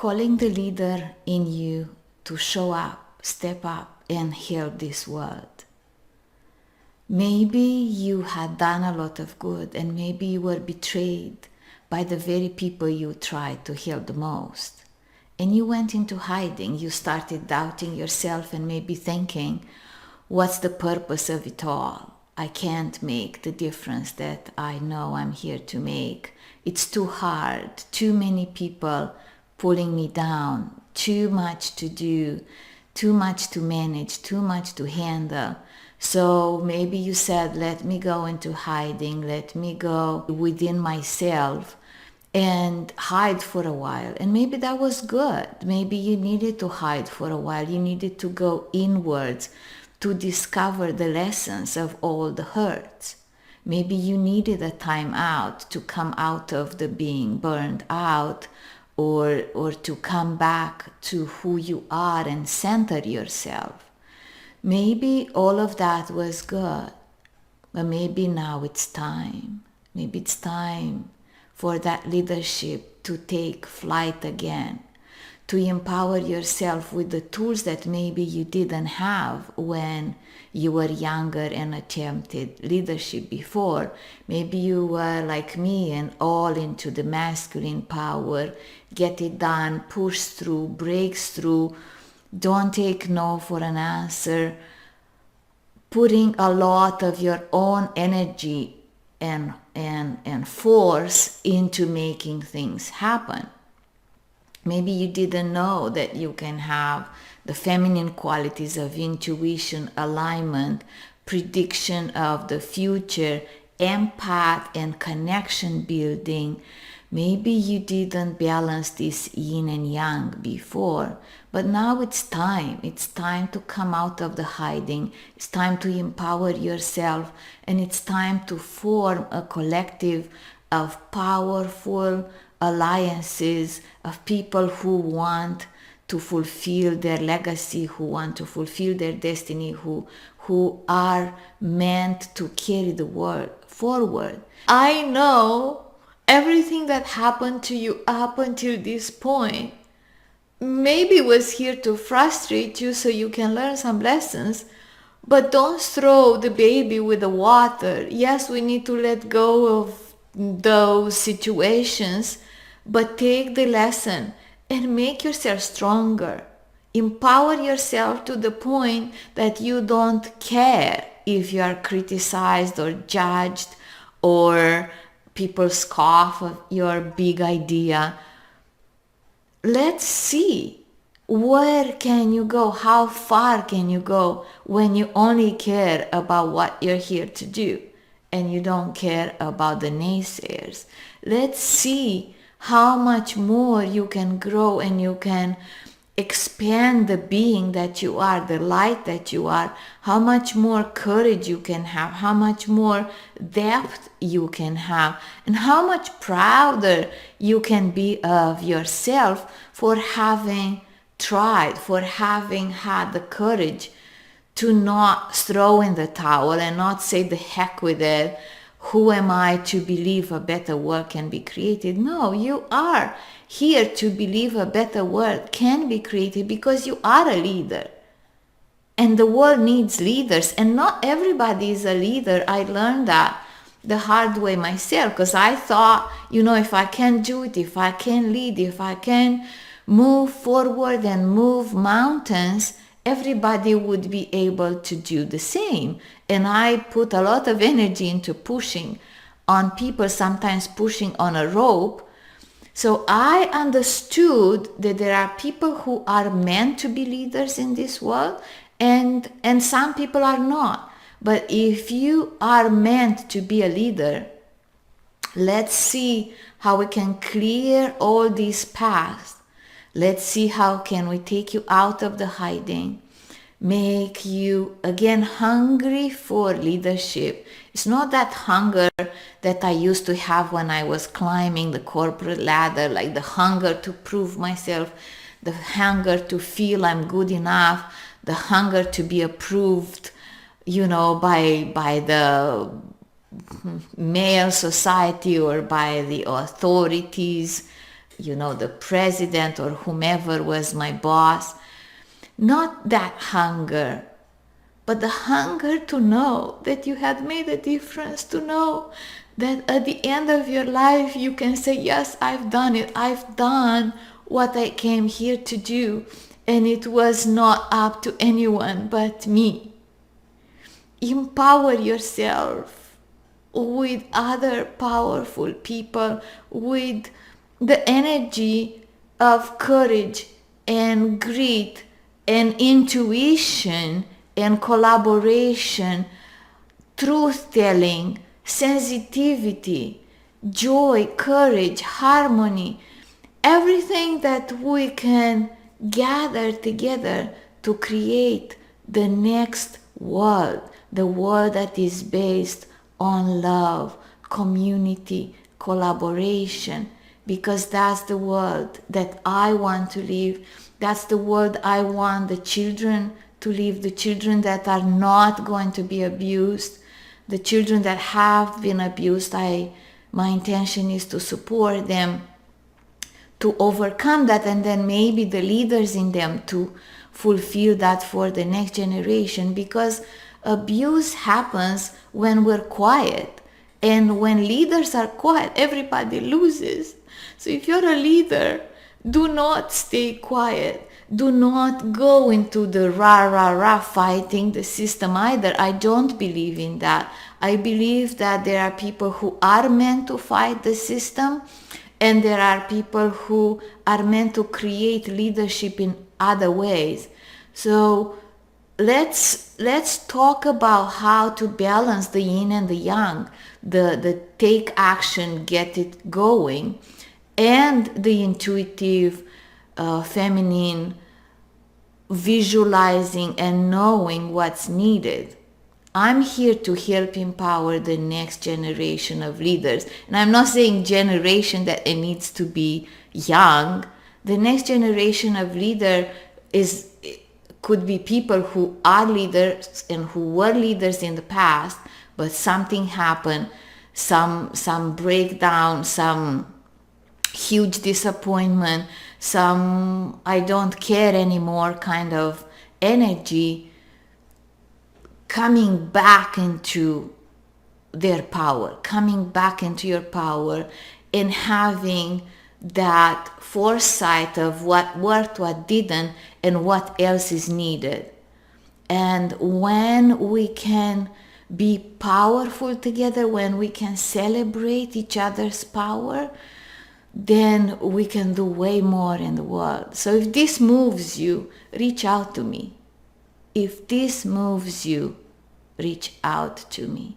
calling the leader in you to show up, step up, and help this world. Maybe you had done a lot of good, and maybe you were betrayed by the very people you tried to help the most. And you went into hiding. You started doubting yourself and maybe thinking, what's the purpose of it all? I can't make the difference that I know I'm here to make. It's too hard, too many people pulling me down, too much to do, too much to manage, too much to handle. So maybe you said, let me go into hiding, let me go within myself and hide for a while. And maybe that was good. Maybe you needed to hide for a while. You needed to go inwards to discover the lessons of all the hurts. Maybe you needed a time out to come out of the being burned out, or to come back to who you are and center yourself. Maybe all of that was good, but maybe now it's time. Maybe it's time for that leadership to take flight again, to empower yourself with the tools that maybe you didn't have when you were younger and attempted leadership before. Maybe you were like me and all into the masculine power, get it done, push through, breaks through, don't take no for an answer, putting a lot of your own energy and force into making things happen. Maybe you didn't know that you can have the feminine qualities of intuition, alignment, prediction of the future, empath, and connection building. Maybe you didn't balance this yin and yang before, but now it's time. It's time to come out of the hiding. It's time to empower yourself, and it's time to form a collective of powerful alliances of people who want to fulfill their legacy, who want to fulfill their destiny, who are meant to carry the world forward. I know everything that happened to you up until this point maybe was here to frustrate you so you can learn some lessons, but don't throw the baby with the water. Yes, we need to let go of those situations, but take the lesson and make yourself stronger. Empower yourself to the point that you don't care if you are criticized or judged or people scoff at your big idea. Let's see, where can you go? How far can you go when you only care about what you're here to do and you don't care about the naysayers? Let's see how much more you can grow and you can expand the being that you are, the light that you are, how much more courage you can have, how much more depth you can have, and how much prouder you can be of yourself for having tried, for having had the courage to not throw in the towel and not say the heck with it. Who am I to believe a better world can be created? No, you are here to believe a better world can be created because you are a leader. And the world needs leaders, and not everybody is a leader. I learned that the hard way myself, because I thought, if I can do it, if I can lead, if I can move forward and move mountains, everybody would be able to do the same. And I put a lot of energy into pushing on people, sometimes pushing on a rope. So I understood that there are people who are meant to be leaders in this world, and some people are not. But if you are meant to be a leader, let's see how we can clear all these paths. Let's see how can we take you out of the hiding, make you again hungry for leadership. It's not that hunger that I used to have when I was climbing the corporate ladder, like the hunger to prove myself, the hunger to feel I'm good enough, the hunger to be approved, by the male society or by the authorities. the president or whomever was my boss. Not that hunger, but the hunger to know that you had made a difference, to know that at the end of your life you can say, yes, I've done it. I've done what I came here to do, and it was not up to anyone but me. Empower yourself with other powerful people, with the energy of courage and grit and intuition and collaboration, truth-telling, sensitivity, joy, courage, harmony, everything that we can gather together to create the next world, the world that is based on love, community, collaboration, because that's the world that I want to live. That's the world I want the children to live, the children that are not going to be abused, the children that have been abused. My intention is to support them to overcome that, and then maybe the leaders in them to fulfill that for the next generation, because abuse happens when we're quiet, and when leaders are quiet, everybody loses. So if you're a leader, do not stay quiet. Do not go into the rah fighting the system either. I don't believe in that. I believe that there are people who are meant to fight the system, and there are people who are meant to create leadership in other ways. So let's talk about how to balance the yin and the yang, the take action, get it going, and the intuitive, feminine, visualizing and knowing what's needed. I'm here to help empower the next generation of leaders. And I'm not saying generation that it needs to be young. The next generation of leader could be people who are leaders and who were leaders in the past, but something happened, some breakdown, some huge disappointment, some I don't care anymore kind of energy coming back into their power, coming back into your power, and having that foresight of what worked, what didn't, and what else is needed. And when we can be powerful together, when we can celebrate each other's power, then we can do way more in the world. So if this moves you, reach out to me. If this moves you, reach out to me.